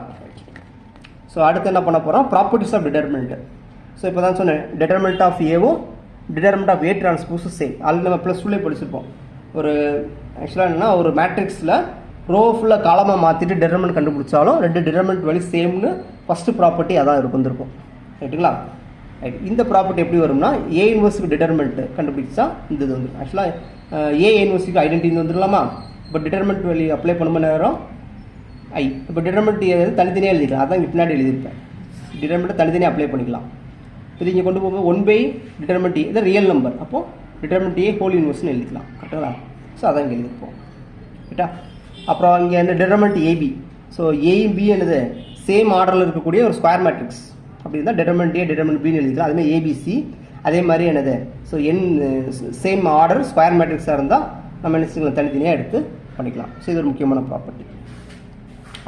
ஸோ அடுத்து என்ன பண்ண போகிறோம், ப்ராப்பர்ட்டிஸ் ஆஃப் டிட்டர்மெண்ட். ஸோ இப்போ தான் சொன்னேன், டிட்டர்மெண்ட் ஆஃப் ஏவும் டிட்டர்மெண்ட் ஆஃப் ஏ டிரான்ஸ்போஸும் சேம். ஆல்ரெடி நம்ம +2லேயே படிச்சிருப்போம். ஒரு ஆக்சுவலாக என்னென்னா, ஒரு மேட்ரிக்ஸில் ரோ ஃபுல்லாக காலமாக மாற்றிட்டு டிட்டர்மெண்ட் கண்டுபிடிச்சாலும் ரெண்டு டிட்டர்மெண்ட் வேல்யூ சேம்னு ஃபஸ்ட்டு ப்ராப்பர்ட்டி அதான் இருந்திருக்கும். ரைட்டுங்களா? ரைட். இந்த ப்ராப்பர்ட்டி எப்படி வரும்னா, ஏ இன்வர்ஸுக்கு டிட்டர்மெண்ட் கண்டுபிடிச்சா இந்த இது வந்துடும். ஆக்சுவலாக ஏ இன்வர்ஸுக்கு ஐடென்டிட்டி வந்துடலாமா? இப்போ டிட்டர்மெண்ட் வேல்யூ அப்ளை பண்ணும்போது நேரம் ஐ. இப்போ டிட்டர்மெண்ட் தனித்தனியாக எழுதிக்கலாம், அதான் இங்கே பின்னாடி எழுதியிருப்பேன். டிட்டர்மெண்ட்டை தனித்தனியாக அப்ளை பண்ணிக்கலாம். இது இங்கே கொண்டு போகும்போது 1 டிட்டர்மெண்ட் ஏ, இது ரியல் நம்பர். அப்போது டிட்டர்மெண்ட் ஏ ஹோல் இன்வர்ஸ்னு எழுதிக்கலாம். கரெக்டுங்களா? ஸோ அதான் இங்கே எழுதியிருப்போம். ரைட்டா? அப்புறம் இங்கே என்ன டிட்டர்மெண்ட் ஏபி. ஸோ ஏயும் பி என்னது சேம் ஆர்டரில் இருக்கக்கூடிய ஒரு ஸ்கொயர் மேட்ரிக்ஸ். அப்படி இருந்தால் டிட்டர்மெண்ட் ஏ டிட்டர்மெண்ட் பின்னு எழுதிக்கலாம். அதுமாதிரி ஏபிசி அதே மாதிரி என்னது, ஸோ சேம் ஆர்டர் ஸ்கொயர் மேட்ரிக்ஸாக இருந்தால் நம்ம என்ன செய்யலாம், தனித்தனியாக எடுத்து பண்ணிக்கலாம். ஸோ இது ஒரு முக்கியமான ப்ராப்பர்ட்டி.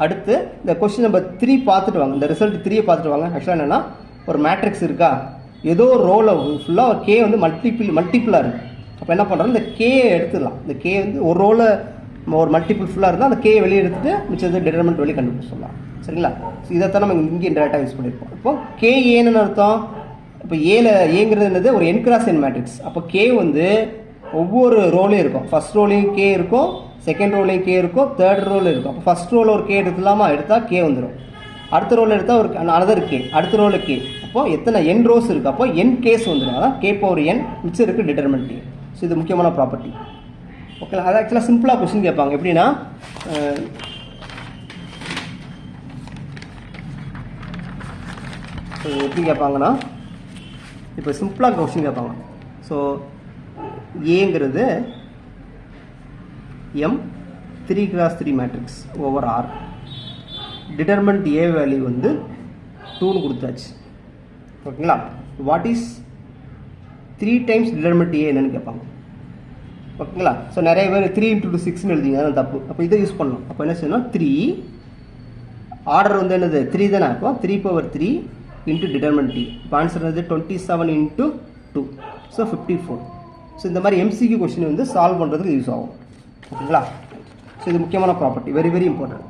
அடுத்து இந்த கொஸ்டின் நம்பர் 3 பார்த்துட்டு வாங்க, இந்த ரிசல்ட் 3 பார்த்துட்டு வாங்க. ஆக்சுவலாக என்னென்னா, ஒரு மேட்ரிக்ஸ் இருக்கா, ஏதோ ஒரு ரோவில் ஃபுல்லாக ஒரு கே வந்து மல்டிப்புளாக இருக்குது. அப்போ என்ன பண்ணுறோம், இந்த கே எடுத்துடலாம். இந்த கே வந்து ஒரு ரோவில் ஒரு மல்டிபிள் ஃபுல்லாக இருந்தால் அந்த கே வெளியே எடுத்துகிட்டு மிச்சது டிட்டர்மெண்ட் வெளியே கண்டுபிடிச்சு சொல்லலாம். சரிங்களா? ஸோ இதைத்தான் நம்ம இங்கே டேரெக்டாக யூஸ் பண்ணியிருப்போம். இப்போ கே ஏன்னு அர்த்தம், இப்போ ஏங்கிறது என்னது ஒரு n கிராஸ் n மேட்ரிக்ஸ். அப்போ கே வந்து ஒவ்வொரு ரோலையும் இருக்கும். ஃபர்ஸ்ட் ரோலையும் கே இருக்கும், செகண்ட் ரோலையும் கே இருக்கும், தேர்ட் ரோவில் இருக்கும். அப்போ ஃபர்ஸ்ட் ரோவில் ஒரு கே எடுத்துலாமா, எடுத்தால் கே வந்துடும். அடுத்த ரோவில் எடுத்தால் ஒரு அனதர் கே, அடுத்த ரோவில் கே. அப்போ எத்தனை n ரோஸ் இருக்குது, அப்போ n கேஸ் வந்துடும். அதான் k பவர் n மிச்சம் இருக்குது டிட்டர்மினன்ட் a. ஸோ இது முக்கியமான ப்ராப்பர்ட்டி. ஓகே, அது ஆக்சுவலாக சிம்பிளாக கொஸ்டின் கேட்பாங்க. எப்படின்னா எப்படி கேட்பாங்கன்னா, இப்போ சிம்பிளாக கொஸ்டின் கேட்பாங்க. ஸோ ஏங்கிறது M 3x3 matrix over R. Determinant A value வந்து 2ன்னு கொடுத்தாச்சு. ஓகேங்களா? What is 3 times determinant A என்னன்னு கேட்பாங்க. ஓகேங்களா? ஸோ நிறைய பேர் 3 × 6ன்னு எழுதிங்க, அதான் தப்பு. அப்போ இதை யூஸ் பண்ணணும். அப்போ என்ன செய்யணும், 3 ஆர்டர் வந்து என்னது 3 தானே. அப்போ 3/3 இன்ட்டு டிட்டர்மினன்ட் T. இப்போ ஆன்சர் வந்து 27 × 2, ஸோ 54. ஸோ இந்த மாதிரி MCQ கொஸ்டின் வந்து சால்வ் பண்ணுறதுக்கு யூஸ் ஆகும். ஓகேங்களா? ஸோ இது முக்கியமான property, very very important.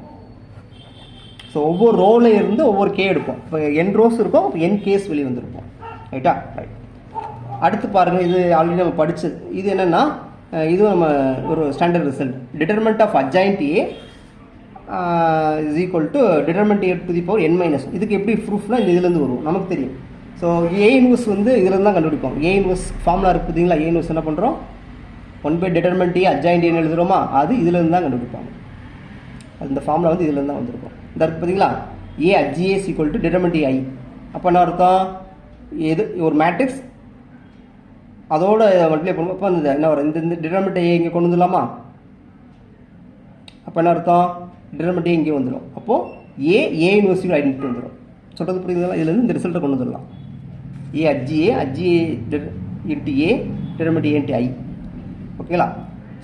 So ஒவ்வொரு ரோவில் இருந்து ஒவ்வொரு கே எடுப்போம். இப்போ n ரோஸ் இருக்கும், அப்போ n கேஸ் வெளியே வந்துருப்போம். ரைட்டா? ரைட். அடுத்து பாருங்கள், இது ஆல்ரெடி நம்ம படித்தது. இது என்னென்னா, இதுவும் நம்ம ஒரு standard result. Determinant of adjoint A is equal to determinant A to the power n-. இதுக்கு எப்படி ப்ரூஃப்னா இந்த இதுலேருந்து வரும், நமக்கு தெரியும். ஸோ A இன்வர்ஸ் வந்து இதுலேருந்து தான் கண்டுபிடிப்போம். A இன்வர்ஸ் ஃபார்முலா இருக்குது பார்த்தீங்களா. A இன்வர்ஸ் என்ன பண்ணுறோம், 1/டிட்டர்மினன்ட் A அட்ஜாயின்ட் A எழுதுகிறோமா, அது இதுலேருந்து தான் கண்டுபிடிப்பாங்க. அந்த ஃபார்முலா வந்து இதுலேருந்து தான் வந்திருக்கும். இந்த இருக்குது பார்த்தீங்களா, A HA is equal to determinant I. அப்போ என்ன அர்த்தம், எது ஒரு மேட்ரிக்ஸ் அதோட மல்டிப்ளை பண்ணுவோம். அப்போ அந்த என்ன வரும், இந்த டிட்டர்மினன்ட் A இங்கே கொண்டு வந்துடலாமா. அப்போ என்ன அர்த்தம், டிட்டர்மினன்ட் A இங்கே வந்துடும். அப்போது A யூனிவர்சிட்டி ஐடென்டிட்டி வந்துடும். சொல்கிறது புரியுதுங்களா? இதுலேருந்து இந்த ரிசல்ட்டை கொண்டு வந்துடலாம். A HA into A determinant A into I. ஓகேங்களா?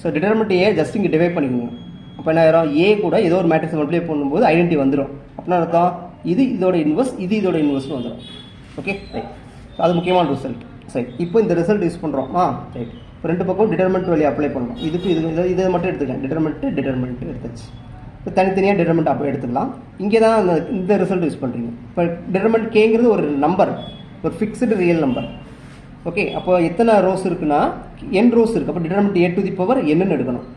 ஸோ டிட்டர்மினன்ட் A ஜஸ்ட் இங்கே டிவைட் பண்ணிக்கோங்க. அப்போ என்ன ஆயிரும், A கூட ஏதோ ஒரு மேட்ரிக்ஸ் மல்டிப்ளை பண்ணும்போது ஐடென்டிட்டி வந்துடும். அப்படின்னா அர்த்தம் இது இதோட இன்வர்ஸ், இது இதோட இன்வர்ஸ்னு வந்துடும். Okay, right. அது முக்கியமான ரிசல்ட். சரி, இப்போ இந்த ரிசல்ட் யூஸ் பண்ணுறோம். ரைட். இப்போ ரெண்டு பக்கம் டிட்டர்மினன்ட் வேல்யூ அப்ளை பண்ணுறோம். இதுக்கு இதை மட்டும் எடுத்துக்கலாம். டிட்டர்மினன்ட் எடுத்துச்சு. இப்போ தனித்தனியாக டிட்டர்மினன்ட் அப்போ எடுத்துக்கலாம். இங்கே தான் இந்த ரிசல்ட் யூஸ் பண்ணுறீங்க. இப்போ டிட்டர்மினன்ட் கேங்கிறது ஒரு நம்பர், ஒரு ஃபிக்ஸ்டு ரியல் நம்பர். ஓகே, அப்போ எத்தனை ரோஸ் இருக்குன்னா n ரோஸ் இருக்குது. அப்போ determinant A to the power n எடுக்கணும்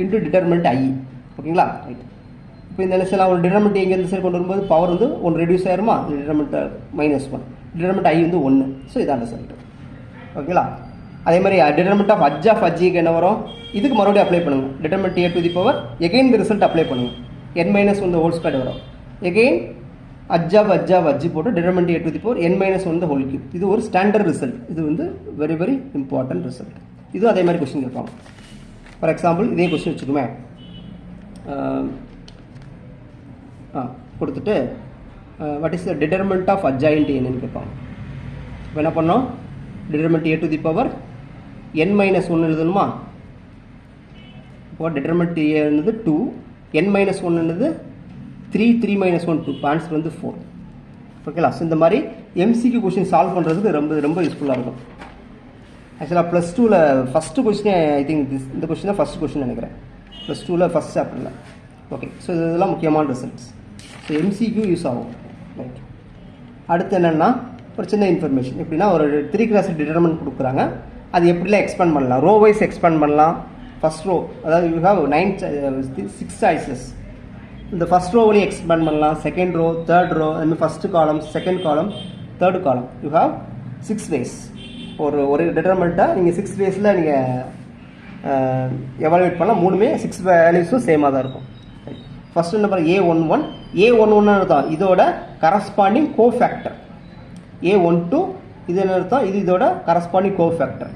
இன்ட்டு டிட்டர்மினன்ட் I. ஓகேங்களா? ரைட். இப்போ இந்த நிமிஷம் ஒரு டிட்டர்மினன்ட் எங்கே இந்த சைடு கொண்டு வரும்போது பவர் வந்து 1 ரெடியூஸ் ஆயிருமா, டிட்டர்மினன்ட் -1, டிட்டர்மினன்ட் I வந்து 1. ஸோ இதான் ரிசல்ட். ஓகேங்களா? அதே மாதிரி determinant of H of H என்ன வரும், இதுக்கு மறுபடியும் அப்ளை பண்ணுங்கள். Determinant A to the power again இந்த ரிசல்ட் அப்ளை பண்ணுங்கள். n-1 ஹோல் ஸ்கொயர் வரும். எகைன் H of H போட்டு determinant A to the power n-1 whole cube. இது ஒரு ஸ்டாண்டர்ட் ரிசல்ட். இது வந்து வெரி வெரி இம்பார்ட்டன்ட் ரிசல்ட். இதுவும் அதே மாதிரி கொஸ்டின் கேட்பாங்க. ஃபார் எக்ஸாம்பிள் இதே கொஸ்டின் வச்சுக்கோமே, கொடுத்துட்டு what is the determinant of adjoint என்னன்னு கேட்பாங்க. இப்போ என்ன பண்ணோம், determinant A to the power n-1 எழுதணுமா. இப்போ டிட்டர்மினன்ட் A என்னது 2, n-1 என்னது 3, 3-1 2. இப்போ ஆன்சர் வந்து 4. ஓகேங்களா? ஸோ இந்த மாதிரி MCQ கொஸ்டின் சால்வ் பண்ணுறதுக்கு ரொம்ப ரொம்ப யூஸ்ஃபுல்லாக இருக்கும். ஆக்சுவலாக +2ல் ஃபஸ்ட்டு கொஸ்டினே ஐ திங்க் இந்த கொஸ்டின் தான் ஃபஸ்ட் கொஸ்டின் நினைக்கிறேன், +2ல் ஃபஸ்ட் சாப்டரில். ஓகே, ஸோ இதெல்லாம் முக்கியமான ரிசல்ட்ஸ். ஸோ MCQ யூஸ் ஆகும். ரைட். அடுத்து என்னென்னா ஒரு சின்ன இன்ஃபர்மேஷன். எப்படின்னா ஒரு 3x டிட்டர்மினன்ட் கொடுக்குறாங்க, அது எப்படிலாம் எக்ஸ்பேண்ட் பண்ணலாம், ரோ வைஸ் எக்ஸ்பேண்ட் பண்ணலாம். ஃபஸ்ட் ரோ, அதாவது யூ ஹாவ் 6 சாய்ஸஸ். இந்த ஃபஸ்ட் ரோவிலையும் எக்ஸ்பேண்ட் பண்ணலாம், செகண்ட் ரோ, தேர்ட் ரோ, அதுமாதிரி first column, second column, third column. You have 6 ways. ஒரு டிட்டர்மினண்ட்டை நீங்கள் 6 வேஸில் நீங்கள் எவாலுவேட் பண்ணலாம். மூணுமே 6 வேல்யூஸும் சேமாக தான் இருக்கும். ஃபஸ்ட்டு நம்பர் A11 அர்த்தம் இதோட கரஸ்பாண்டிங் கோஃபேக்டர். A12 இது என்ன அர்த்தம், இது இதோட கரஸ்பாண்டிங் கோஃபேக்டர்.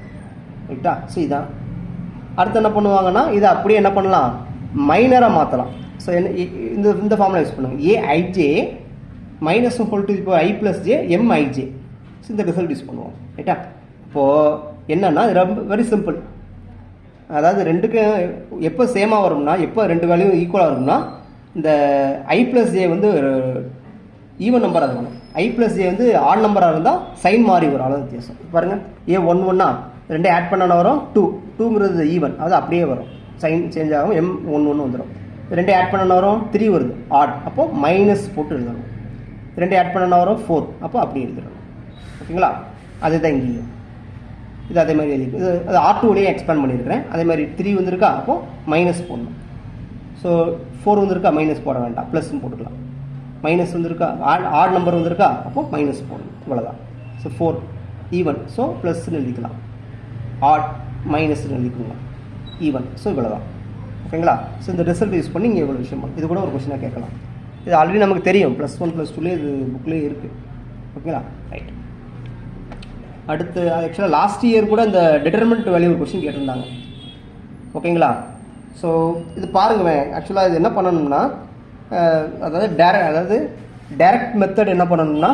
ரைட்டா? ஸோ இதான். அடுத்து என்ன பண்ணுவாங்கன்னா இதை அப்படியே என்ன பண்ணலாம், மைனராக மாற்றலாம். ஸோ இந்த ஃபார்முலா யூஸ் பண்ணுவாங்க. AIJ -1 whole to the power I + J MIJ. So இந்த ரிசல்ட் யூஸ் பண்ணுவோம். ரைட்டா? இப்போது என்னன்னா ரொம்ப வெரி சிம்பிள். அதாவது ரெண்டுக்கு எப்போ சேமாக வரும்னா, எப்போ ரெண்டு வேல்யூ ஈக்குவலாக வரும்னா, இந்த I + J வந்து ஈவன் நம்பராக இருக்கணும். I + J வந்து ஆட் நம்பராக இருந்தால் சைன் மாறி வரும், அவ்வளோ வித்தியாசம். பாருங்கள், A11 ரெண்டே ஆட் பண்ண வரும் 2, 2ங்கிறது ஈவன், அது அப்படியே வரும், சைன் சேஞ்ச் ஆகும், M11 வந்துடும். ரெண்டே ஆட் பண்ண வரும் 3 வருது ஆட், அப்போது மைனஸ் போட்டு எழுதணும். ரெண்டே ஆட் பண்ண வரும் 4, அப்போ அப்படி எழுதணும். ஓகேங்களா? அதுதான் இங்கேயும் இது அதே மாதிரி எழுதி இது அது R2லேயே எக்ஸ்பேண்ட் பண்ணியிருக்கிறேன். அதே மாதிரி 3 வந்திருக்கா, அப்போது மைனஸ் போடணும். ஸோ 4 வந்திருக்கா, மைனஸ் போட வேண்டாம், ப்ளஸ்ன்னு போட்டுக்கலாம். மைனஸ் வந்திருக்கா, ஆட் நம்பர் வந்திருக்கா, அப்போது மைனஸ் போடணும், இவ்வளோதான். ஸோ 4 ஈவன், ஸோ ப்ளஸ்ன்னு எழுதிக்கலாம். ஆட் மைனஸ்ன்னு எழுதிக்கோங்க, ஈவன். ஸோ இவ்வளோதான். ஓகேங்களா? ஸோ இந்த ரிசல்ட் யூஸ் பண்ணி இங்கே இவ்வளோ விஷயம் இது கூட ஒரு கொஸ்டினாக கேட்கலாம். இது ஆல்ரெடி நமக்கு தெரியும், +1 +2லேயே இது புக்லேயே இருக்குது. ஓகேங்களா? ரைட். அடுத்து ஆக்சுவலாக லாஸ்ட் இயர் கூட இந்த டிட்டர்மினன்ட் வேல்யூ ஒரு கொஸ்டின் கேட்டிருந்தாங்க. ஓகேங்களா? ஸோ இது பாருங்களேன். ஆக்சுவலாக இது என்ன பண்ணணும்னா, அதாவது டைரக்ட் மெத்தட் என்ன பண்ணணும்னா,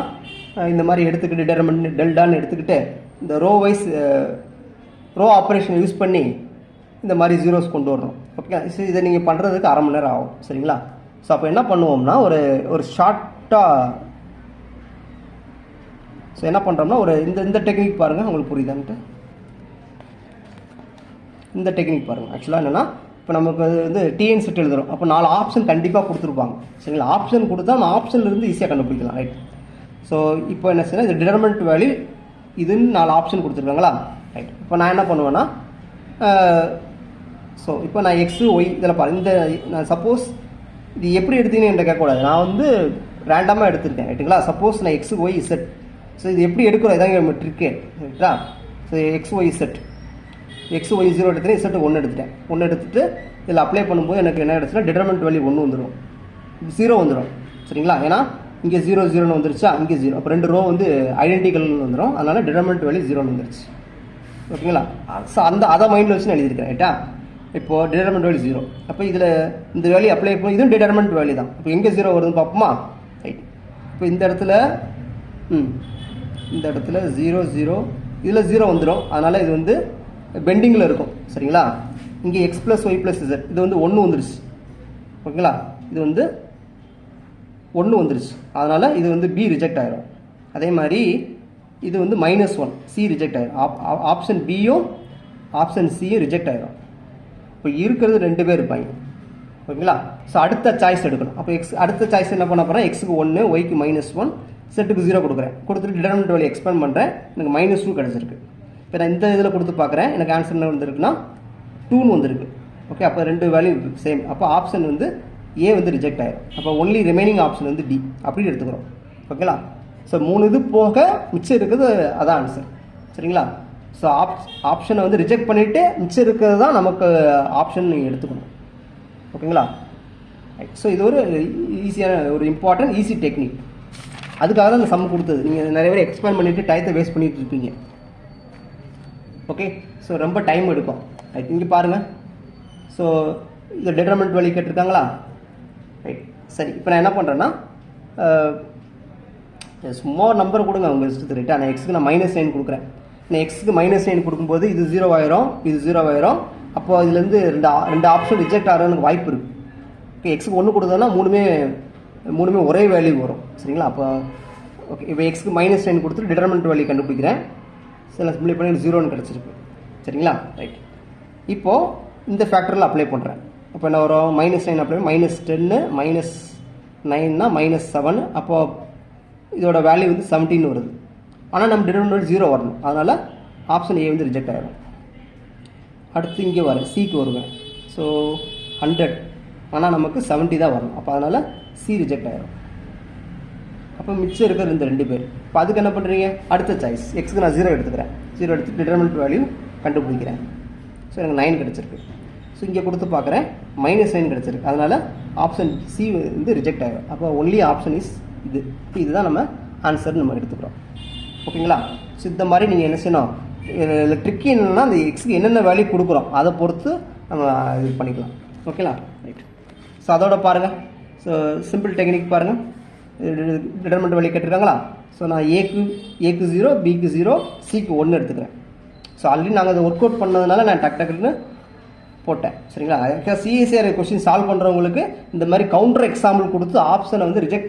இந்த மாதிரி எடுத்துக்கிட்டு டிட்டர்மினன்ட் டெல்டான்னு எடுத்துக்கிட்டு இந்த ரோ ஆப்ரேஷன் யூஸ் பண்ணி இந்த மாதிரி ஜீரோஸ் கொண்டு வரணும். ஓகே, ஸோ இதை நீங்கள் பண்ணுறதுக்கு அரை மணி நேரம் ஆகும். சரிங்களா? ஸோ அப்போ என்ன பண்ணுவோம்னா, ஒரு ஷார்ட்டாக ஸோ என்ன பண்ணுறோம்னா, இந்த டெக்னிக் பாருங்கள், உங்களுக்கு புரியுதான்ட்டு. இந்த டெக்னிக் பாருங்கள். ஆக்சுவலாக என்னென்னா, இப்போ நமக்கு வந்து டிஎன் செட் எழுதுகிறோம், அப்போ 4 ஆப்ஷன் கண்டிப்பாக கொடுத்துருப்பாங்க. சரிங்களா? ஆப்ஷன் கொடுத்தா அந்த ஆப்ஷன்லேருந்து ஈஸியாக கண்டுபிடிக்கலாம். ரைட். ஸோ இப்போ என்ன செய்யணும், இது டிட்டர்மினன்ட் வேல்யூ இதுன்னு 4 ஆப்ஷன் கொடுத்துருக்காங்களா? ரைட். இப்போ நான் என்ன பண்ணுவேன்னா, ஸோ இப்போ நான் எக்ஸு ஒய் இதில் பாரு, நான் சப்போஸ் இது எப்படி எடுத்தீங்கன்னு என்கிட்ட கேட்கக்கூடாது. நான் வந்து ரேண்டமாக எடுத்துருக்கேன். ரைட்டுங்களா? சப்போஸ் நான் எக்ஸு ஒய் செட், ஸோ இது எப்படி எடுக்கிறோம், இதாங்க ட்ரிக்கே. ரைட்டா? So x y set, x y 0 எடுத்துட்டேன், இசட் 1 எடுத்துட்டேன். 1 எடுத்துகிட்டு இதில் அப்ளை பண்ணும்போது எனக்கு என்ன எடுத்துன்னா டிட்டர்மினன்ட் வேல்யூ 1 வந்துடும், 0 வந்துடும். சரிங்களா? ஏன்னா இங்கே 0 0ன்னு வந்துருச்சா, இங்கே 0. அப்போ 2 ரோ வந்து ஐடென்டிக்கல்னு வந்துடும். அதனால் டிட்டர்மினன்ட் வேல்யூ 0ன்னு வந்துருச்சு. ஓகேங்களா? ஸோ அதை மைண்டில் வச்சு நான் எழுதியிருக்கேன். ரைட்டா? இப்போது டிட்டர்மினன்ட் வேல்யூ 0. அப்போ இதில் இந்த வேல்யூ அப்ளை பண்ணி இதுவும் டிட்டர்மினன்ட் வேல்யூ தான். இப்போ எங்கே 0 வருதுன்னு பார்ப்போமா? ரைட். இப்போ இந்த இடத்துல இந்த இடத்துல 0 0 இதில் 0 வந்துடும். அதனால் இது வந்து பெண்டிங்கில் இருக்கும். சரிங்களா? இங்கே x + y + z இது வந்து 1 வந்துருச்சு. ஓகேங்களா? இது வந்து 1 வந்துருச்சு. அதனால் இது வந்து B ரிஜெக்ட் ஆகிடும். அதே மாதிரி இது வந்து -1 C ரிஜெக்ட் ஆகிடும். ஆப்ஷன் பியும் ஆப்ஷன் சியும் ரிஜெக்ட் ஆகிடும். இப்போ இருக்கிறது 2 பேர் இருப்பாங்க. ஓகேங்களா? ஸோ அடுத்த சாய்ஸ் எடுக்கணும். அப்போ அடுத்த சாய்ஸ் என்ன பண்ண போகிறேன், எக்ஸுக்கு 1 ஒய்க்கு -1 செட்டுக்கு 0 கொடுக்குறேன். கொடுத்துட்டு டிட்டர்மினன்ட் வேல்யூ எக்ஸ்பேண்ட் பண்ணுறேன். எனக்கு -2 கிடச்சிருக்கு. இப்போ நான் இந்த இதில் கொடுத்து பார்க்குறேன், எனக்கு ஆன்சர் என்ன வந்திருக்குன்னா 2ன்னு வந்திருக்கு. ஓகே, அப்போ 2 வேல்யூ சேம். அப்போ ஆப்ஷன் வந்து ஏ வந்து ரிஜெக்ட் ஆகிடும். அப்போ ஒன்லி ரிமைனிங் ஆப்ஷன் வந்து டி அப்படின்னு எடுத்துக்கிறோம். ஓகேங்களா? ஸோ 3 இது போக மிச்சம் இருக்குது, அதான் ஆன்சர். சரிங்களா? ஸோ ஆப்ஷனை வந்து ரிஜெக்ட் பண்ணிவிட்டு மிச்சம் இருக்கிறது தான் நமக்கு ஆப்ஷன் நீங்கள் எடுத்துக்கணும். ஓகேங்களா? ஸோ இது ஒரு ஈஸியான ஒரு இம்பார்ட்டன்ட் ஈஸி டெக்னிக். அதுக்காக தான் இந்த சம் கொடுத்தது. நீங்கள் நிறைய பேர் எக்ஸ்பிளைன் பண்ணிவிட்டு டயத்தை வேஸ்ட் பண்ணிட்டு இருப்பீங்க. ஓகே, ஸோ ரொம்ப டைம் எடுக்கும். இங்கே பாருங்கள். ஸோ இது டிட்டர்மினன்ட் வேல்யூ கேட்டிருக்காங்களா? ரைட். சரி, இப்போ நான் என்ன பண்ணுறேன்னா, சும்மா நம்பர் கொடுங்க உங்கள் இஷ்டத்துக்கு. ரைட்டா? நான் எக்ஸுக்கு நான் -9 கொடுக்குறேன். நான் எக்ஸுக்கு -9 கொடுக்கும்போது இது 0 ஆயிரும், இது 0 ஆயிரும். அப்போ இதுலேருந்து ரெண்டு ஆப்ஷன் ரிஜெக்ட் ஆகிறதுக்கு வாய்ப்பு இருக்குது. ஓகே, எக்ஸுக்கு 1 கொடுத்தோன்னா மூணுமே ஒரே வேல்யூ வரும். சரிங்களா? அப்போ ஓகே, இப்போ எக்ஸுக்கு -9 கொடுத்துட்டு டிட்டர்மினன்ட் வேல்யூ கண்டுபிடிக்கிறேன். சில சிம்பிளை பண்ணி 0ன்னு கிடச்சிருக்கு. சரிங்களா? ரைட். இப்போது இந்த ஃபேக்டரில் அப்ளை பண்ணுறேன். அப்போ என்ன வரும், -9 அப்ளை -10 -9னா -7. அப்போது இதோட வேல்யூ வந்து 17 வருது. ஆனால் நம்ம டிட்டர்மினன்ட் 0 வரணும். அதனால் ஆப்ஷன் ஏ வந்து ரிஜெக்ட் ஆகிடும். அடுத்து இங்கே வர சிக்கு வருவேன். ஸோ 100, ஆனால் நமக்கு 70 தான் வரணும். அப்போ அதனால் சி ரிஜெக்ட் ஆகிடும். அப்போ மிச்சம் இருக்கிற இந்த 2 பேர். இப்போ அதுக்கு என்ன பண்ணுறீங்க, அடுத்த சாய்ஸ் எக்ஸுக்கு நான் 0 எடுத்துக்கிறேன். 0 எடுத்து டிட்டர்மினன்ட் வேல்யூ கண்டுபிடிக்கிறேன். ஸோ எனக்கு 9 கிடச்சிருக்கு. ஸோ இங்கே கொடுத்து பார்க்குறேன், -9 கிடச்சிருக்கு. அதனால் ஆப்ஷன் சி வந்து ரிஜெக்ட் ஆகிடும். அப்போ ஒன்லி ஆப்ஷன் இஸ் இதுதான் நம்ம ஆன்சர் நம்ம எடுத்துக்கிறோம். ஓகேங்களா? ஸோ இந்த மாதிரி நீங்கள் என்ன செய்யணும், ட்ரிக்கி என்னென்னா அந்த எக்ஸுக்கு என்னென்ன வேல்யூ கொடுக்குறோம் அதை பொறுத்து நம்ம இது பண்ணிக்கலாம். ஓகேங்களா? ரைட். ஸோ அதோட பாருங்கள். ஸோ சிம்பிள் டெக்னிக் பாருங்கள். டிட்டர்மினன்ட் வேல்யூ கேட்டிருக்காங்களா? ஸோ நான் ஏக்கு 0, பிக்கு 0, சிக்கு 1 எடுத்துக்கிறேன். ஸோ ஆல்ரெடி நாங்கள் அதை ஒர்க் அவுட் பண்ணதுனால நான் டக்குன்னு போட்டேன். சரிங்களா? சிஎஸ்சிஆர் கொஸ்டின் சால்வ் பண்ணுறவங்களுக்கு இந்த மாதிரி கவுண்டர் எக்ஸாம்பிள் கொடுத்து ஆப்ஷனை வந்து ரிஜெக்ட்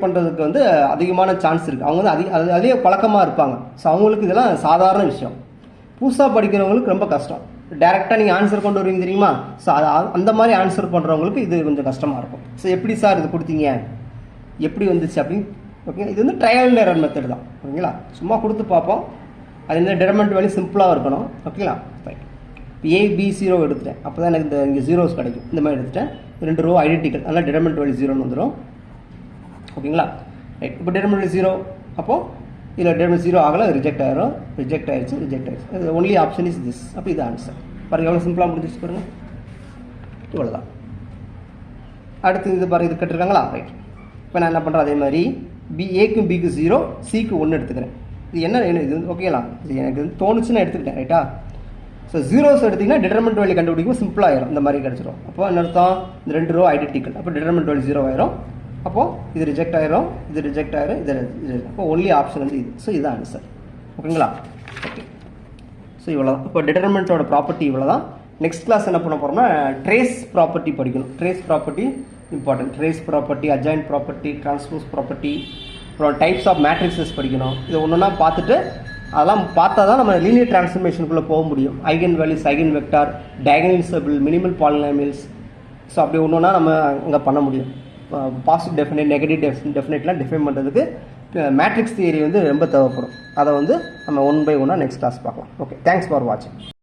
பண்ணுறதுக்கு வந்து அதிகமான சான்ஸ் இருக்குது. அவங்க வந்து அதிக பழக்கமாக இருப்பாங்க. ஸோ அவங்களுக்கு இதெல்லாம் சாதாரண விஷயம். புதுசாக படிக்கிறவங்களுக்கு ரொம்ப கஷ்டம். டேரெக்டாக நீங்கள் ஆன்சர் கொண்டு வருவீங்க தெரியுமா? ஸோ அந்த மாதிரி ஆன்சர் பண்ணுறவங்களுக்கு இது கொஞ்சம் கஷ்டமாக இருக்கும். ஸோ எப்படி சார் இது கொடுத்தீங்க, எப்படி வந்துச்சு அப்படின்னு ஓகே, இது வந்து ட்ரையல் அண்ட் எரர் மெத்தட் தான். ஓகேங்களா, சும்மா கொடுத்து பார்ப்போம். அது இந்த டிடர்மெண்ட் வேல்யூ சிம்பிளாக இருக்கணும். ஓகேங்களா, ரைட். A B0 எடுத்துட்டேன், அப்போ தான் எனக்கு இந்த இங்கே ஜீரோஸ் கிடைக்கும். இந்த மாதிரி எடுத்துட்டேன், 2 ரோ ஐடென்டிக்கல், அதனால் டிடர்மெண்ட் வேல்யூ 0ன்னு வந்துடும். ஓகேங்களா, ரைட். இப்போ டிடர்மெண்ட் வேல்யூ 0, அப்போது இதில் டிடர்மெண்ட் 0 ஆகலை, ரிஜெக்ட் ஆயிரும். ரிஜெக்ட் ஆயிடுச்சு. Only option is this. அப்போ இது ஆன்சர். பாருங்கள் எவ்வளோ சிம்பிளாக முடிஞ்சிச்சு பாருங்கள். இவ்வளோதான். அடுத்து இது பாருங்கள், இது கட்டிருக்காங்களா, ரைட். இப்போ நான் என்ன பண்ணுறேன், அதே மாதிரி ஏக்கும் பிக்கு 0, சிக்கு 1 எடுத்துக்கிறேன். இது என்ன இது ஓகேங்களா, இது எனக்கு தோணுச்சுன்னு எடுத்துக்கிட்டேன், ரைட்டா. ஸோ ஜீரோஸ் எடுத்திங்கன்னா டிடர்மெண்ட் வேல்யூ கண்டுபிடிக்கும் சிம்பிளாக ஆயிரும். இந்த மாதிரி கிடச்சிரும். அப்போ என்ன அர்த்தம், இந்த 2 ரோ ஐடென்டிக்கல், அப்போ டிடர்மெண்ட் வேல்யூ 0 ஆயிரும். அப்போது இது ரிஜெக்ட் ஆயிரும், இது ரிஜெக்ட் ஆயிரும், இது அப்போ ஒன்லி ஆப்ஷன் வந்து இது. ஸோ இதுதான் ஆன்சர். ஓகேங்களா, ஓகே. ஸோ இவ்வளோ தான். இப்போ டிடர்மெண்ட்டோட ப்ராப்பர்ட்டி இவ்வளோ தான். நெக்ஸ்ட் கிளாஸ் என்ன பண்ண போகிறோம்னா ட்ரேஸ் ப்ராப்பர்ட்டி படிக்கணும். Trace property important. Trace property, adjoint property, transpose property, அப்புறம் டைப்ஸ் ஆஃப் மேட்ரிக்ஸஸ் படிக்கணும். இது ஒன்றுனா பார்த்துட்டு அதெல்லாம் பார்த்தா தான் நம்ம லீனியர் டிரான்ஸ்ஃபர்மேஷனுக்குள்ளே போக முடியும். Eigenvalues, eigenvector, diagonalizable, minimal polynomials. So அப்படி ஒன்றுனா நம்ம அங்கே பண்ண முடியும். பாசிட்டிவ் டெஃபினைட், நெகட்டிவ் டெஃபினைட்லாம் டிஃபைன் பண்ணுறதுக்கு மேட்ரிக்ஸ் தியரி வந்து ரொம்ப தேவைப்படும். அதை வந்து நம்ம 1 by 1 நெக்ஸ்ட் கிளாஸ் பார்க்கலாம். ஓகே, தேங்க்ஸ் ஃபார் வாட்சிங்.